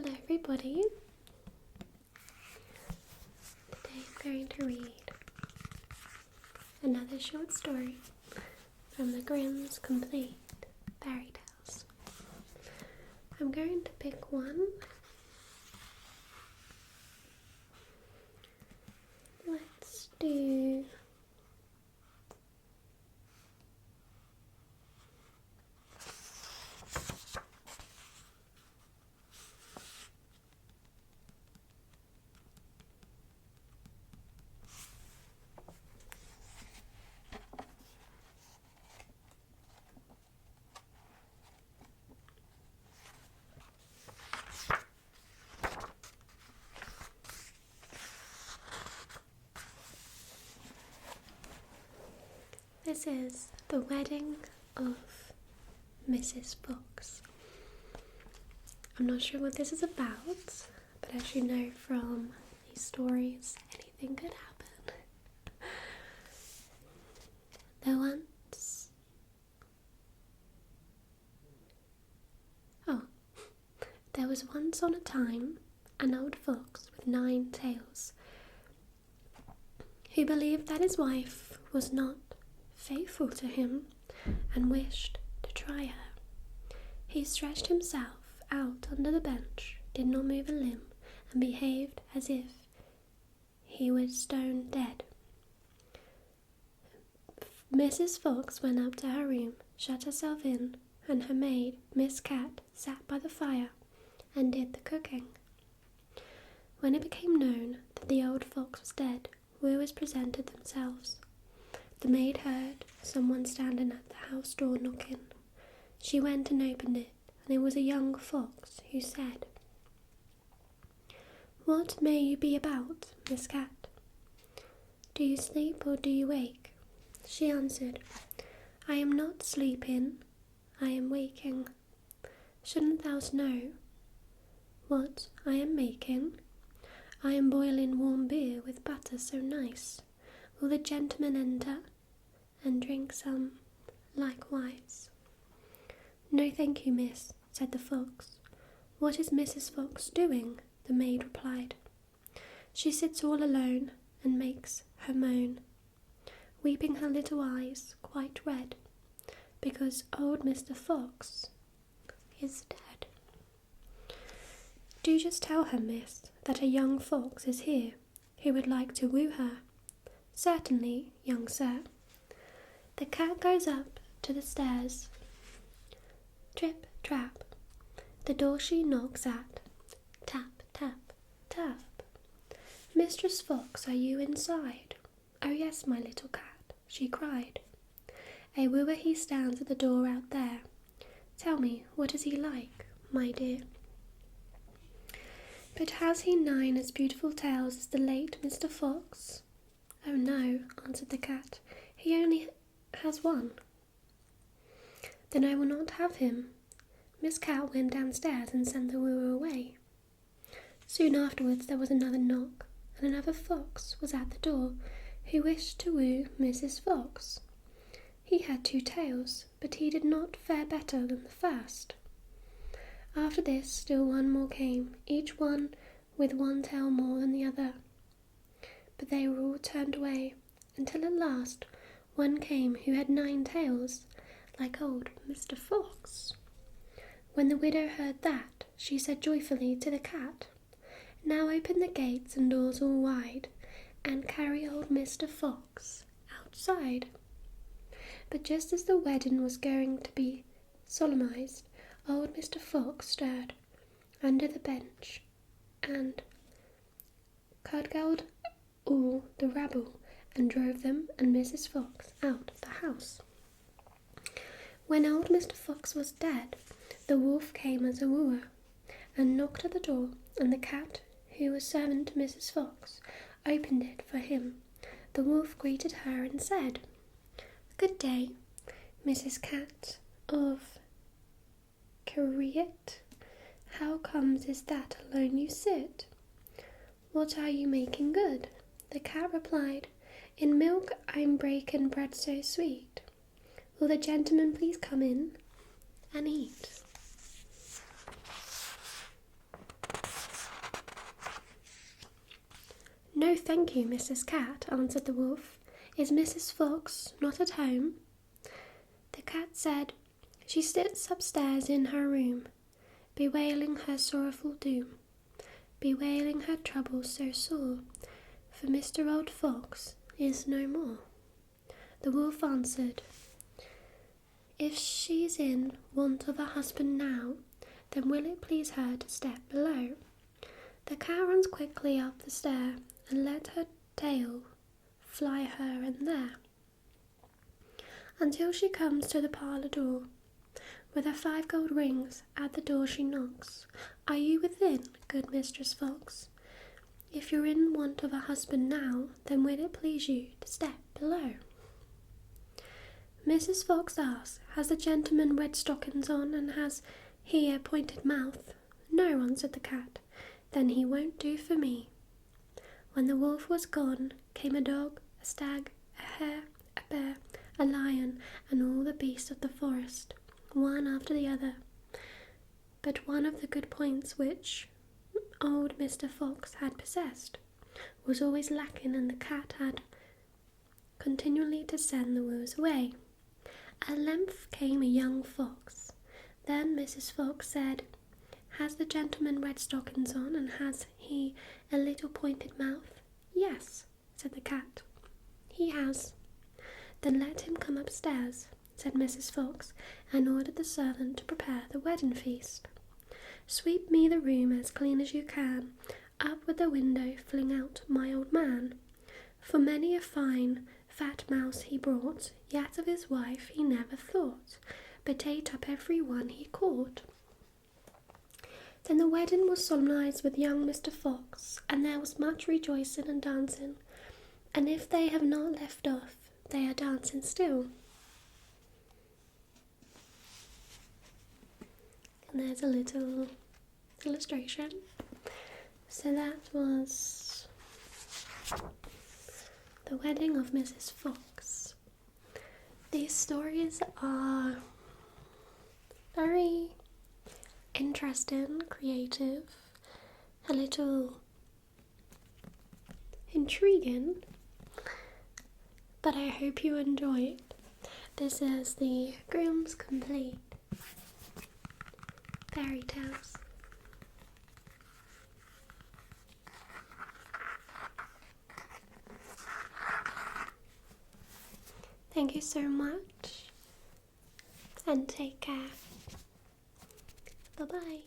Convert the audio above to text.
Hello everybody. Today I'm going to read another short story from the Grimm's Complete Fairy Tales. I'm going to pick one. Let's do This is The Wedding of Mrs. Fox. I'm not sure what this is about, but as you know from these stories, anything could happen. There was once on a time an old fox with 9 tails, who believed that his wife was not faithful to him and wished to try her. He stretched himself out under the bench, did not move a limb, and behaved as if he was stone dead. Mrs. Fox went up to her room, shut herself in, and her maid, Miss Cat, sat by the fire and did the cooking. When it became known that the old fox was dead, wooers presented themselves. The maid heard someone standing at the house door knocking. She went and opened it, and it was a young fox who said, "What may you be about, Miss Cat? Do you sleep or do you wake?" She answered, "I am not sleeping, I am waking. Shouldn't thou know what I am making? I am boiling warm beer with butter so nice. Will the gentleman enter and drink some likewise?" "No, thank you, miss," said the fox. "What is Mrs. Fox doing?" the maid replied. "She sits all alone and makes her moan, weeping her little eyes quite red, because old Mr. Fox is dead." "Do just tell her, miss, that a young fox is here who would like to woo her." "Certainly, young sir." The cat goes up to the stairs. Trip, trap. The door she knocks at. Tap, tap, tap. "Mistress Fox, are you inside?" "Oh yes, my little cat," she cried. "A wooer he stands at the door out there. Tell me, what is he like, my dear?" "But has he 9 as beautiful tails as the late Mr. Fox?" "Oh no," answered the cat, "he only has 1. "Then I will not have him." Miss Cat went downstairs and sent the wooer away. Soon afterwards there was another knock, and another fox was at the door, who wished to woo Mrs. Fox. He had 2 tails, but he did not fare better than the first. After this still 1 more came, each one with 1 tail more than the other. But they were all turned away, until at last 1 came who had 9 tails, like old Mr. Fox. When the widow heard that, she said joyfully to the cat, "Now open the gates and doors all wide, and carry old Mr. Fox outside." But just as the wedding was going to be solemnized, old Mr. Fox stirred under the bench and cudgelled all the rabble and drove them and Mrs. Fox out of the house. When old Mr. Fox was dead, the wolf came as a wooer and knocked at the door, and the cat, who was servant to Mrs. Fox, opened it for him. The wolf greeted her and said, "Good day, Mrs. Cat of Kerriet. How comes is that alone you sit? What are you making good?" The cat replied, "In milk I'm breaking bread so sweet. Will the gentleman please come in and eat?" "No, thank you, Mrs. Cat," answered the wolf. "Is Mrs. Fox not at home?" The cat said, "She sits upstairs in her room, bewailing her sorrowful doom, bewailing her troubles so sore, for Mr. Old Fox is no more." The wolf answered, "If she's in want of a husband now, then will it please her to step below?" The cat runs quickly up the stair, and let her tail fly her and there, until she comes to the parlour door. With her 5 gold rings at the door she knocks. "Are you within, good Mistress Fox? If you're in want of a husband now, then will it please you to step below?" Mrs. Fox asks, "Has the gentleman red stockings on, and has he a pointed mouth?" "No," answered the cat. "Then he won't do for me." When the wolf was gone, came a dog, a stag, a hare, a bear, a lion, and all the beasts of the forest, one after the other. But one of the good points which old Mr. Fox had possessed was always lacking, and the cat had continually to send the wolves away. At length came a young fox. Then Mrs. Fox said, "Has the gentleman red stockings on, and has he a little pointed mouth?" "Yes," said the cat, "he has." "Then let him come upstairs," said Mrs. Fox, and ordered the servant to prepare the wedding feast. "Sweep me the room as clean as you can, up with the window, fling out my old man. For many a fine fat mouse he brought, yet of his wife he never thought, but ate up every one he caught." Then the wedding was solemnized with young Mr. Fox, and there was much rejoicing and dancing, and if they have not left off, they are dancing still. And there's a little illustration. So that was the wedding of Mrs. Fox. These stories are very interesting, creative, a little intriguing, but I hope you enjoy it. This is the Grimm's Complete Fairy Tales. Thank you so much, and take care. Bye-bye.